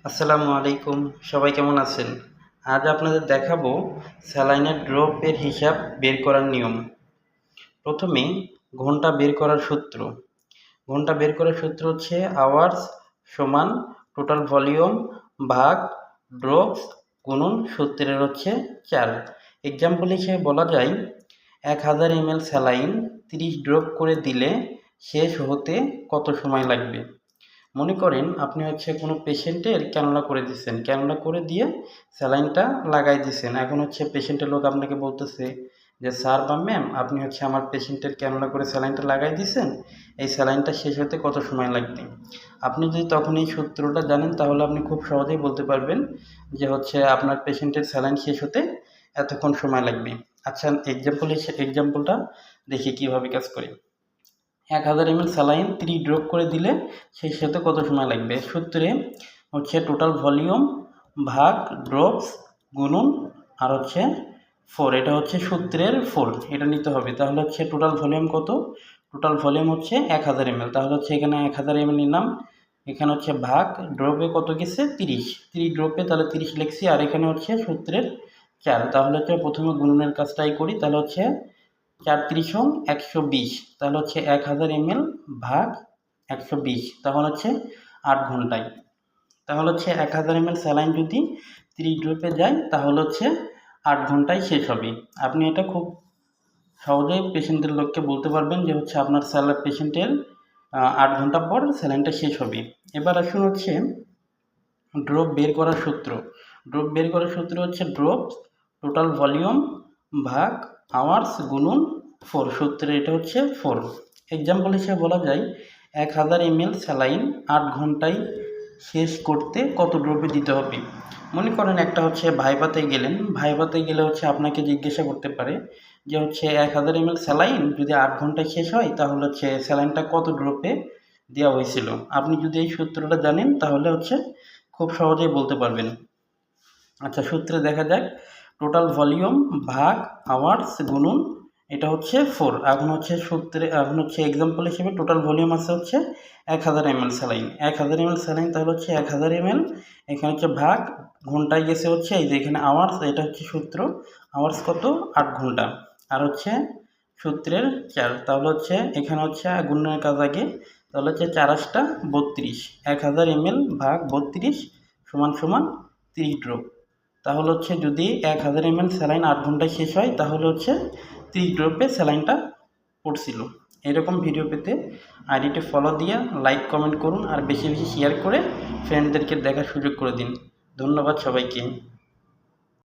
আসসালামু আলাইকুম। সবাই কেমন আছেন? আজ আপনাদের দেখাবো স্যালাইনের ড্রপের হিসাব বের করার নিয়ম। প্রথমে ঘন্টা বের করার সূত্র। ঘন্টা বের করার সূত্র হচ্ছে আওয়ার্স সমান টোটাল ভলিউম ভাগ ড্রপস গুণন সূত্রের হচ্ছে 4। এক্সাম্পল হিসেবে বলা যায় 1000 ml স্যালাইন 30 ড্রপ করে দিলে শেষ হতে কত সময় লাগবে। মনে করেন আপনি হচ্ছে কোনো পেশেন্টের ক্যানুলা করে দিচ্ছেন, ক্যানুলা করে দিয়ে স্যালাইনটা লাগাই দিচ্ছেন। এখন হচ্ছে পেশেন্টের লোক আপনাকে বলতেছে যে স্যার বা ম্যাম আপনি হচ্ছে আমার পেশেন্টের ক্যানুলা করে স্যালাইনটা লাগাই দিচ্ছেন, এই স্যালাইনটা শেষ হতে কত সময় লাগবে। আপনি যদি তখন এই সূত্রটা জানেন তাহলে আপনি খুব সহজেই বলতে পারবেন যে হচ্ছে আপনার পেশেন্টের স্যালাইন শেষ হতে এতক্ষণ সময় লাগবে। আচ্ছা, এক্সাম্পলটা দেখি কীভাবে কাজ করে। 1000 ml স্যালাইন 3 ড্রপ করে দিলে সেই সাথে কত সময় লাগবে। সূত্রে হচ্ছে টোটাল ভলিউম ভাগ ড্রপস গুণন আর হচ্ছে 4, এটা হচ্ছে সূত্রের 4, এটা নিতে হবে। তাহলে হচ্ছে টোটাল ভলিউম কত? টোটাল ভলিউম হচ্ছে 1000 ml। তাহলে হচ্ছে এখানে 1000 ml নিলাম, এখানে হচ্ছে ভাগ ড্রপে কত গেছে 30 ড্রপে, তাহলে 30 লিখছি, আর এখানে হচ্ছে সূত্রের 4। তাহলে হচ্ছে প্রথমে গুণনের কাজটাই করি। তাহলে হচ্ছে 4 × 120, তাহলে হচ্ছে 1000 ml ভাগ 120, তাহলে হচ্ছে 8 ঘন্টায়। তাহলে হচ্ছে 1000 ml স্যালাইন যদি 30 ড্রপে যায় তাহলে হচ্ছে 8 ঘন্টায় শেষ হবে। আপনি এটা খুব সহজেই পেশেন্টের লোককে বলতে পারবেন যে হচ্ছে আপনার পেশেন্টের 8 ঘন্টা পর স্যালাইনটা শেষ হবে। এবার আসুন হচ্ছে ড্রপ বের করার সূত্র। ড্রপ বের করার সূত্র হচ্ছে ড্রপ টোটাল ভলিউম ভাগ আওয়ার্স গুণন 4, সূত্রে এটা হচ্ছে 4। এক্সাম্পল হিসেবে বলা যায় 1000 ml স্যালাইন 8 ঘন্টায় শেষ করতে কত ড্রপে দিতে হবে। মনে করেন একটা হচ্ছে ভাইভাতে গেলেন, ভাইভাতে গেলে হচ্ছে আপনাকে জিজ্ঞাসা করতে পারে যে হচ্ছে 1000 ml স্যালাইন যদি 8 ঘন্টায় শেষ হয় তাহলে হচ্ছে স্যালাইনটা কত ড্রপে দেওয়া হয়েছিল। আপনি যদি এই সূত্রটা জানেন তাহলে হচ্ছে খুব সহজেই বলতে পারবেন। আচ্ছা, সূত্রে দেখা যাক টোটাল ভলিউম ভাগ আওয়ার্স গুণন, এটা হচ্ছে 4। এখন হচ্ছে এক্সাম্পল হিসেবে টোটাল ভলিউম আছে হচ্ছে 1000 ml স্যালাইন, 1000 ml স্যালাইন, তাহলে হচ্ছে 1000 ml, এখানে হচ্ছে ভাগ ঘন্টায় গেছে হচ্ছে এই যে এখানে আওয়ার্স, এটা হচ্ছে সূত্র, আওয়ার্স কত 8 ঘন্টা, আর হচ্ছে সূত্রের 4। তাহলে হচ্ছে এখানে হচ্ছে গুণনের কাজ আগে, তাহলে হচ্ছে 4 × 8 = 32, 1000 ml ভাগ 32 সমান 30 ড্রপ। তাহলে হচ্ছে যদি 1000 ml স্যালাইন 8 ঘন্টায় শেষ হয় তাহলে হচ্ছে 30 ড্রপে স্যালাইনটা পড়ছিল। এরকম ভিডিও পেতে আইডিটি ফলো দিয়ে লাইক কমেন্ট করুন আর বেশি বেশি শেয়ার করে ফ্রেন্ডদেরকে দেখার সুযোগ করে দিন। ধন্যবাদ সবাইকে।